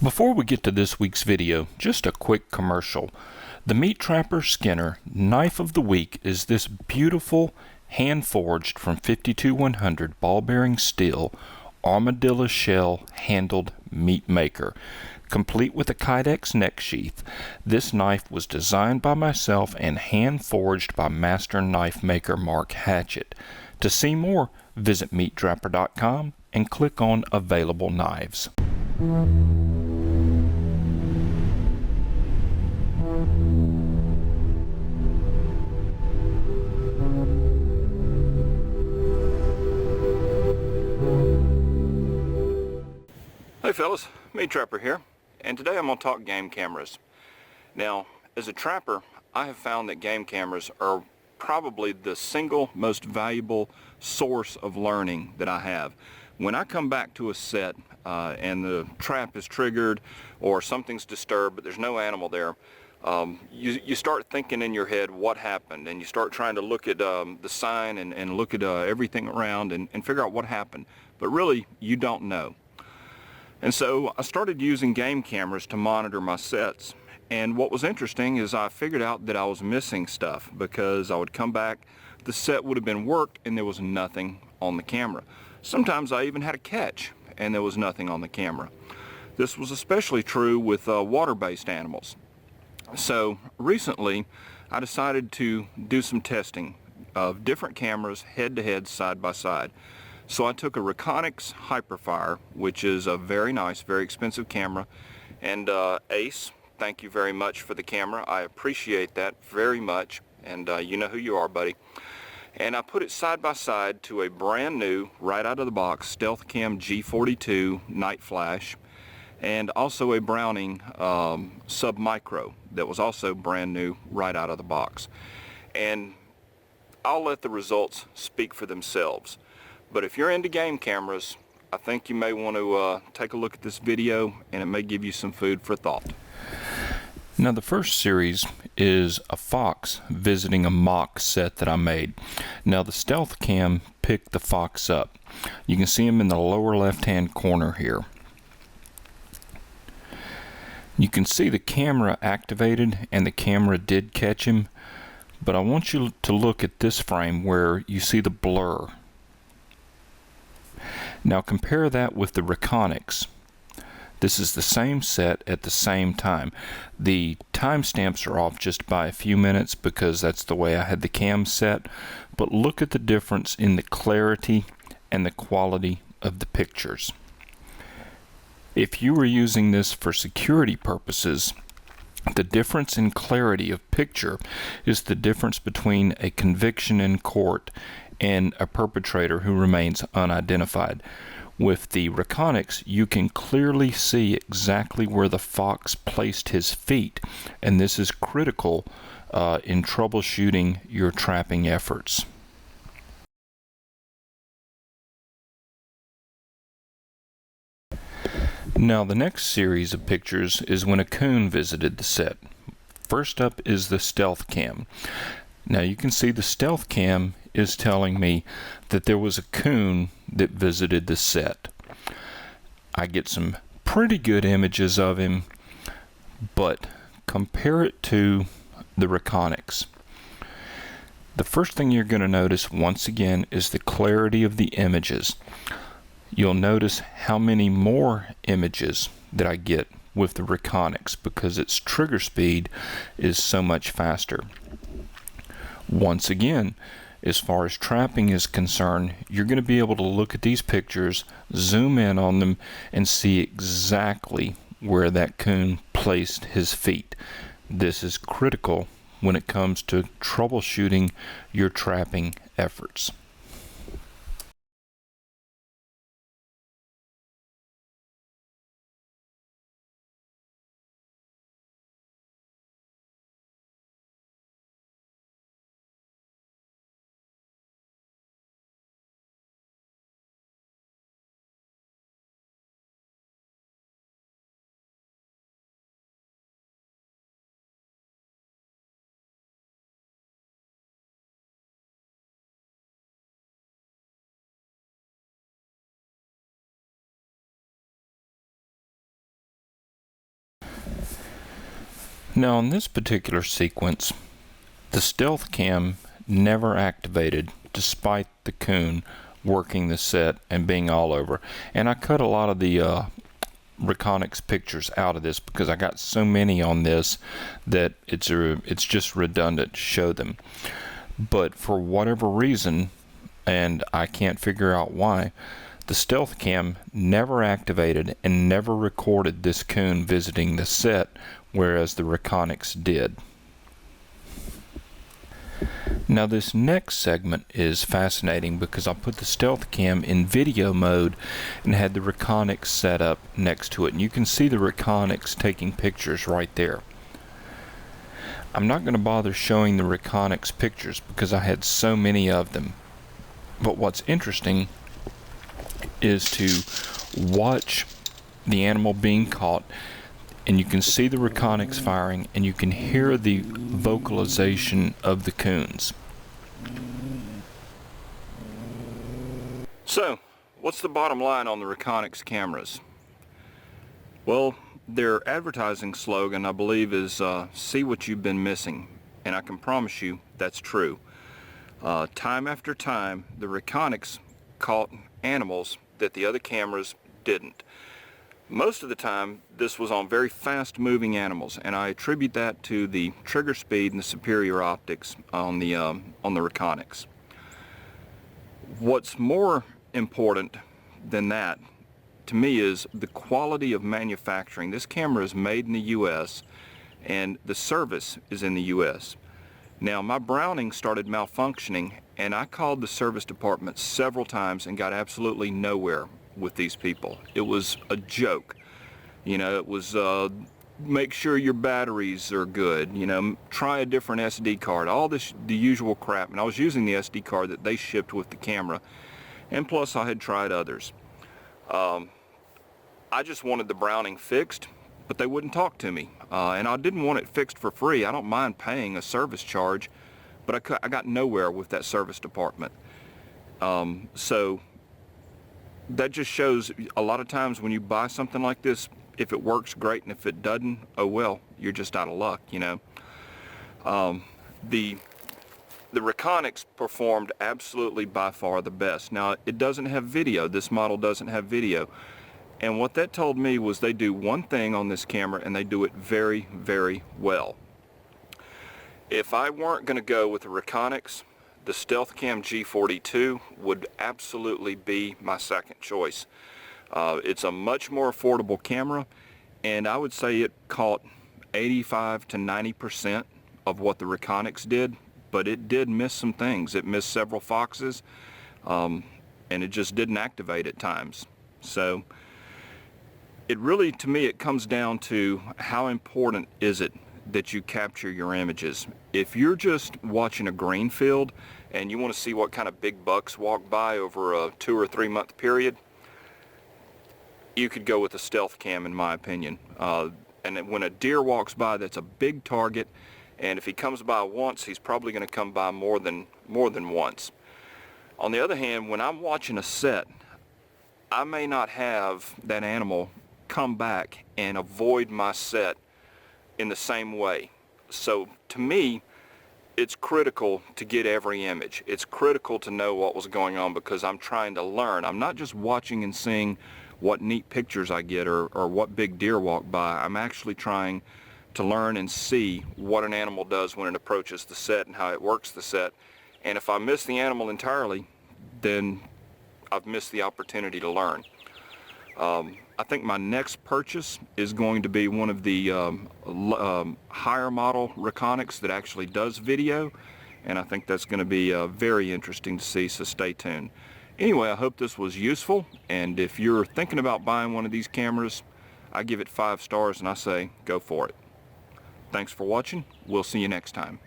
Before we get to this week's video, just a quick commercial. The Meat Trapper Skinner Knife of the Week is this beautiful, hand-forged from 52-100 ball-bearing steel, armadillo shell handled meat maker. Complete with a Kydex neck sheath, this knife was designed by myself and hand-forged by master knife maker Mark Hatchett. To see more, visit meattrapper.com and click on Available Knives. Hey fellas, Meat Trapper here, and today I'm going to talk game cameras. Now, as a trapper, I have found that game cameras are probably the single most valuable source of learning that I have. When I come back to a set and the trap is triggered or something's disturbed but there's no animal there, you start thinking in your head what happened, and you start trying to look at the sign and look at everything around and figure out what happened. But really, you don't know. And so I started using game cameras to monitor my sets. And what was interesting is I figured out that I was missing stuff, because I would come back, the set would have been worked and there was nothing on the camera. Sometimes I even had a catch and there was nothing on the camera. This was especially true with water-based animals. So recently I decided to do some testing of different cameras head-to-head, side-by-side. So I took a Reconyx Hyperfire, which is a very nice, very expensive camera, and Ace, thank you very much for the camera. I appreciate that very much, and you know who you are, buddy. And I put it side by side to a brand new, right out of the box, Stealth Cam G42 night flash, and also a Browning Sub-Micro that was also brand new, right out of the box. And I'll let the results speak for themselves. But if you're into game cameras, I think you may want to take a look at this video, and it may give you some food for thought. Now, the first series is a fox visiting a mock set that I made. Now, the Stealth Cam picked the fox up. You can see him in the lower left-hand corner here. You can see the camera activated, and the camera did catch him. But I want you to look at this frame where you see the blur. Now compare that with the Reconyx. This is the same set at the same time. The timestamps are off just by a few minutes because that's the way I had the cam set, but look at the difference in the clarity and the quality of the pictures. If you were using this for security purposes, the difference in clarity of picture is the difference between a conviction in court and a perpetrator who remains unidentified. With the Reconyx, you can clearly see exactly where the fox placed his feet, and this is critical in troubleshooting your trapping efforts. Now, the next series of pictures is when a coon visited the set. First up is the Stealth Cam. Now you can see the Stealth Cam is telling me that there was a coon that visited the set. I get some pretty good images of him, but compare it to the Reconyx. The first thing you're going to notice once again is the clarity of the images. You'll notice how many more images that I get with the Reconyx because its trigger speed is so much faster. Once again, as far as trapping is concerned, you're going to be able to look at these pictures, zoom in on them, and see exactly where that coon placed his feet. This is critical when it comes to troubleshooting your trapping efforts. Now in this particular sequence, the stealth cam never activated despite the coon working the set and being all over. And I cut a lot of the Reconyx pictures out of this because I got so many on this that it's just redundant to show them. But for whatever reason, and I can't figure out why, the stealth cam never activated and never recorded this coon visiting the set, whereas the Reconyx did. Now this next segment is fascinating because I put the stealth cam in video mode and had the Reconyx set up next to it, and you can see the Reconyx taking pictures right there. I'm not going to bother showing the Reconyx pictures because I had so many of them, but what's interesting is to watch the animal being caught, and you can see the Reconyx firing and you can hear the vocalization of the coons. So, what's the bottom line on the Reconyx cameras? Well, their advertising slogan, I believe, is see what you've been missing, and I can promise you that's true. Time after time, the Reconyx caught animals that the other cameras didn't. Most of the time, this was on very fast-moving animals, and I attribute that to the trigger speed and the superior optics on the Reconyx. What's more important than that, to me, is the quality of manufacturing. This camera is made in the U.S., and the service is in the U.S. Now, my Browning started malfunctioning, and I called the service department several times and got absolutely nowhere with these people. It was a joke. You know, it was make sure your batteries are good, you know, try a different SD card, all this, the usual crap. And I was using the SD card that they shipped with the camera, and plus I had tried others. I just wanted the Browning fixed, but they wouldn't talk to me, and I didn't want it fixed for free. I don't mind paying a service charge, but I got nowhere with that service department. So that just shows a lot of times when you buy something like this, if it works, great, and if it doesn't, oh well, you're just out of luck, you know. The Reconyx performed absolutely by far the best. Now, it doesn't have video. This model doesn't have video. And what that told me was they do one thing on this camera, and they do it very, very well. If I weren't going to go with the Reconyx, the StealthCam G42 would absolutely be my second choice. It's a much more affordable camera, and I would say it caught 85 to 90% of what the Reconyx did, but it did miss some things. It missed several foxes, and it just didn't activate at times. So it really, to me, it comes down to how important is it that you capture your images. If you're just watching a green field and you want to see what kind of big bucks walk by over a 2 or 3 month period, you could go with a stealth cam, in my opinion. And when a deer walks by, that's a big target, and if he comes by once, he's probably going to come by more than once. On the other hand, when I'm watching a set, I may not have that animal come back and avoid my set in the same way. So to me, it's critical to get every image. It's critical to know what was going on because I'm trying to learn. I'm not just watching and seeing what neat pictures I get or what big deer walk by. I'm actually trying to learn and see what an animal does when it approaches the set and how it works the set. And if I miss the animal entirely, then I've missed the opportunity to learn. I think my next purchase is going to be one of the higher model Reconyx that actually does video, and I think that's going to be very interesting to see, so stay tuned. Anyway, I hope this was useful, and if you're thinking about buying one of these cameras, I give it 5 stars and I say go for it. Thanks for watching. We'll see you next time.